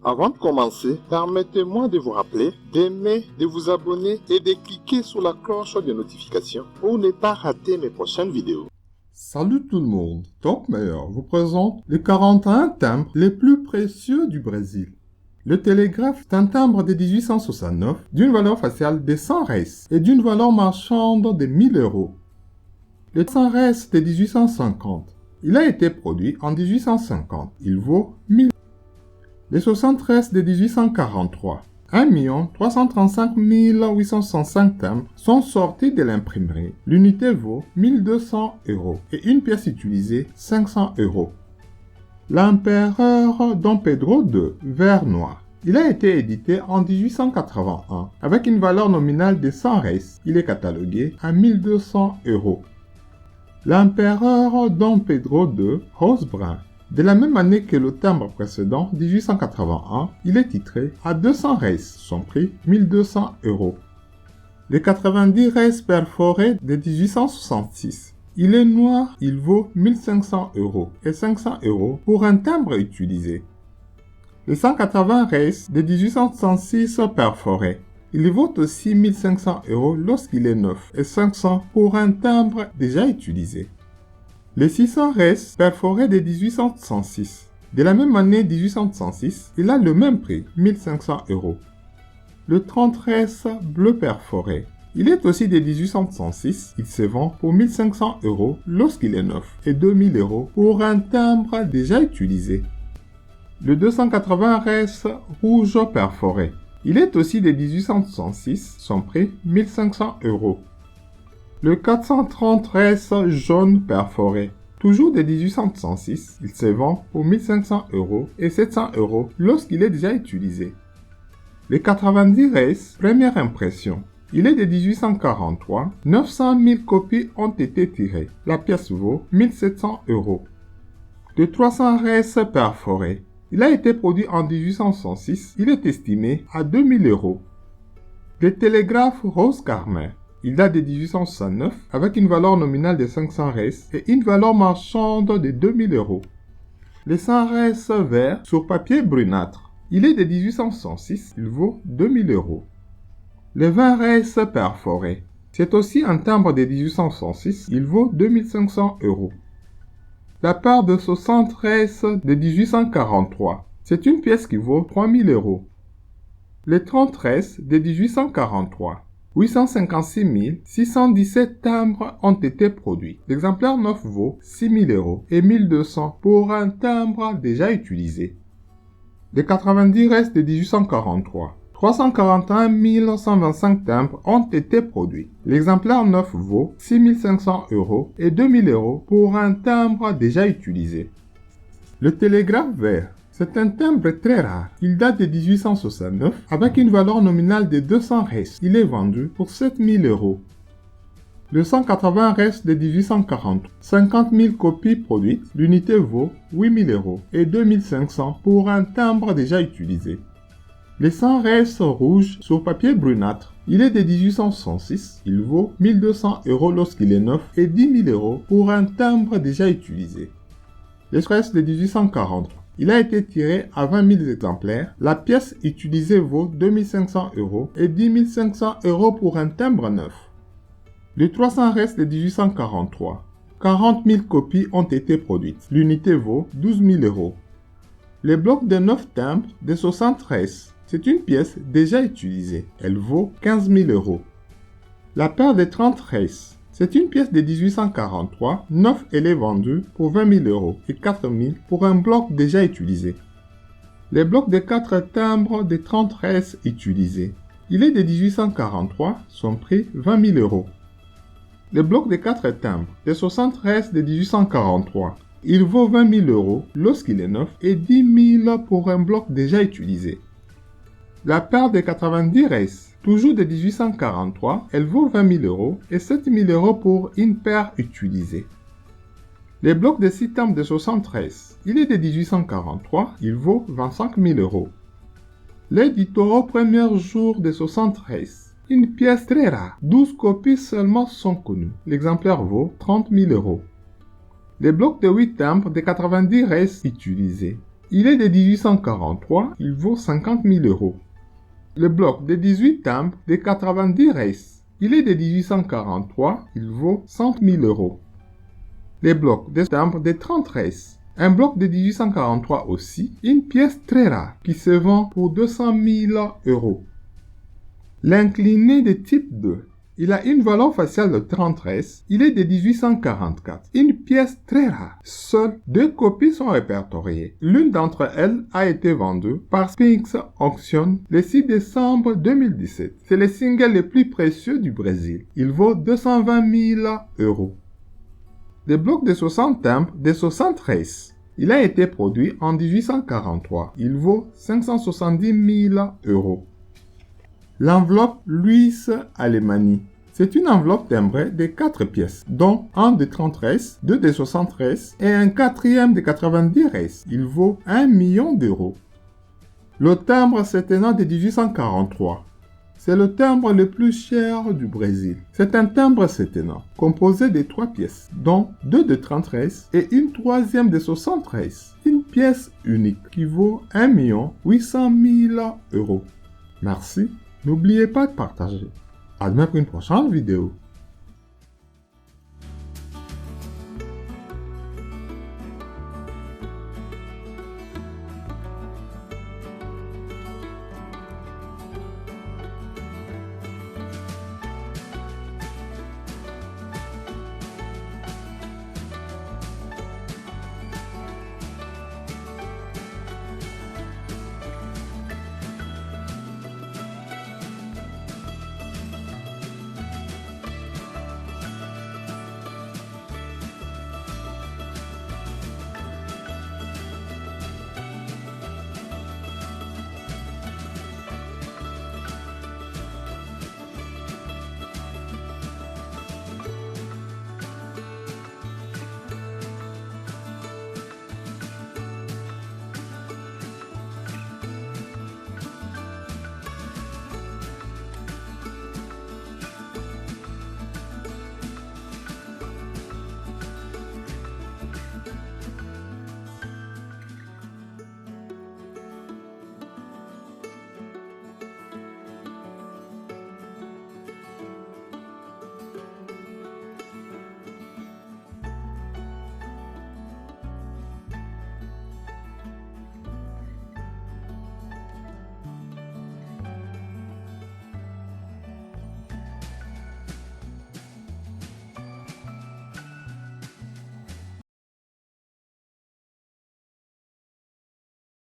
Avant de commencer, permettez-moi de vous rappeler d'aimer, de vous abonner et de cliquer sur la cloche de notification pour ne pas rater mes prochaines vidéos. Salut tout le monde, Top Meilleur vous présente les 41 timbres les plus précieux du Brésil. Le télégraphe est un timbre de 1869 d'une valeur faciale de 100 reis et d'une valeur marchande de 1000 euros. Le 100 reis de 1850, il a été produit en 1850, il vaut 1000. Les 73 de 1843, 1 335 865 timbres sont sortis de l'imprimerie. L'unité vaut 1200 euros et une pièce utilisée 500 euros. L'empereur Dom Pedro II, vert noir. Il a été édité en 1881 avec une valeur nominale de 100 reis. Il est catalogué à 1200 euros. L'empereur Dom Pedro II, rose brun. De la même année que le timbre précédent, 1881, il est titré à 200 reis, son prix 1200 euros. Les 90 reis perforés de 1866. Il est noir, il vaut 1500 euros et 500 euros pour un timbre utilisé. Les 180 reis de 1866 perforés. Il vaut aussi 1500 euros lorsqu'il est neuf et 500 pour un timbre déjà utilisé. Les 600 reis perforés de 1866. De la même année 1866, il a le même prix, 1500 euros. Le 30 reis bleu perforé. Il est aussi de 1866, il se vend pour 1500 euros lorsqu'il est neuf et 2000 euros pour un timbre déjà utilisé. Le 280 reis rouge perforé. Il est aussi de 1866, son prix 1500 euros. Le 430 reis jaune perforé. Toujours de 1866, il se vend pour 1500 euros et 700 euros lorsqu'il est déjà utilisé. Les 90 reis première impression. Il est de 1843, 900 000 copies ont été tirées. La pièce vaut 1700 euros. Le 300 reis perforé. Il a été produit en 1866, il est estimé à 2000 euros. Le télégraphe rose carmin. Il date de 1869 avec une valeur nominale de 500 reis et une valeur marchande de 2000 euros. Le 100 reis vert sur papier brunâtre. Il est de 1866, il vaut 2000 euros. Le 20 reis perforé. C'est aussi un timbre de 1866, il vaut 2500 euros. La part de 60 reis de 1843. C'est une pièce qui vaut 3000 euros. Les 30 reis de 1843. 856 617 timbres ont été produits. L'exemplaire neuf vaut 6000 euros et 1200 pour un timbre déjà utilisé. Les 90 reis de 1843. 341 125 timbres ont été produits. L'exemplaire neuf vaut 6500 euros et 2000 euros pour un timbre déjà utilisé. Le télégraphe vert. C'est un timbre très rare. Il date de 1869 avec une valeur nominale de 200 reis. Il est vendu pour 7000 euros. Le 180 reis de 1840. 50 000 copies produites. L'unité vaut 8000 euros et 2500 pour un timbre déjà utilisé. Les 100 reis rouges sur papier brunâtre. Il est de 1866. Il vaut 1200 euros lorsqu'il est neuf et 10 000 euros pour un timbre déjà utilisé. Les reis de 1840. Il a été tiré à 20 000 exemplaires. La pièce utilisée vaut 2500 euros et 10 500 euros pour un timbre neuf. Les 300 reis de 1843. 40 000 copies ont été produites. L'unité vaut 12 000 euros. Les blocs de 9 timbres de 60 reis. C'est une pièce déjà utilisée. Elle vaut 15 000 euros. La paire de 30 reis. C'est une pièce de 1843, 9 elle est vendue pour 20 000 euros et 4 000 pour un bloc déjà utilisé. Les blocs de 4 timbres de 30 reis utilisés. Il est de 1843, son prix 20 000 euros. Le bloc de 4 timbres de 60 reis de 1843. Il vaut 20 000 euros lorsqu'il est neuf et 10 000 pour un bloc déjà utilisé. La paire de 90 reis. Toujours de 1843, elle vaut 20 000 euros et 7 000 euros pour une paire utilisée. Les blocs de 6 timbres de 60 reis, il est de 1843, il vaut 25 000 euros. L'éditeur au premier jour de 60 reis, une pièce très rare, 12 copies seulement sont connues. L'exemplaire vaut 30 000 euros. Les blocs de 8 timbres de 90 reis utilisés. Il est de 1843, il vaut 50 000 euros. Le bloc de 18 timbres de 90 reis. Il est de 1843, il vaut 100 000 euros. Les blocs de timbres de 30 reis. Un bloc de 1843 aussi, une pièce très rare qui se vend pour 200 000 euros. L'incliné de type 2. Il a une valeur faciale de 30 reis, il est de 1844. Une pièce très rare. Seules 2 copies sont répertoriées. L'une d'entre elles a été vendue par Sphinx Auction le 6 décembre 2017. C'est le single le plus précieux du Brésil. Il vaut 220 000 euros. Le bloc de 60 timbres de 60 reis. Il a été produit en 1843. Il vaut 570 000 euros. L'enveloppe Louis Alemany. C'est une enveloppe timbrée de 4 pièces, dont un de 30 reis, 2 de 60 reis et un quatrième de 90 reis. Il vaut 1 million d'euros. Le timbre s'éteignant de 1843. C'est le timbre le plus cher du Brésil. C'est un timbre s'éteignant, composé de 3 pièces, dont 2 de 30 reis et une troisième de 60 reis. Une pièce unique qui vaut 1 800 000 euros. Merci. N'oubliez pas de partager. À demain pour une prochaine vidéo.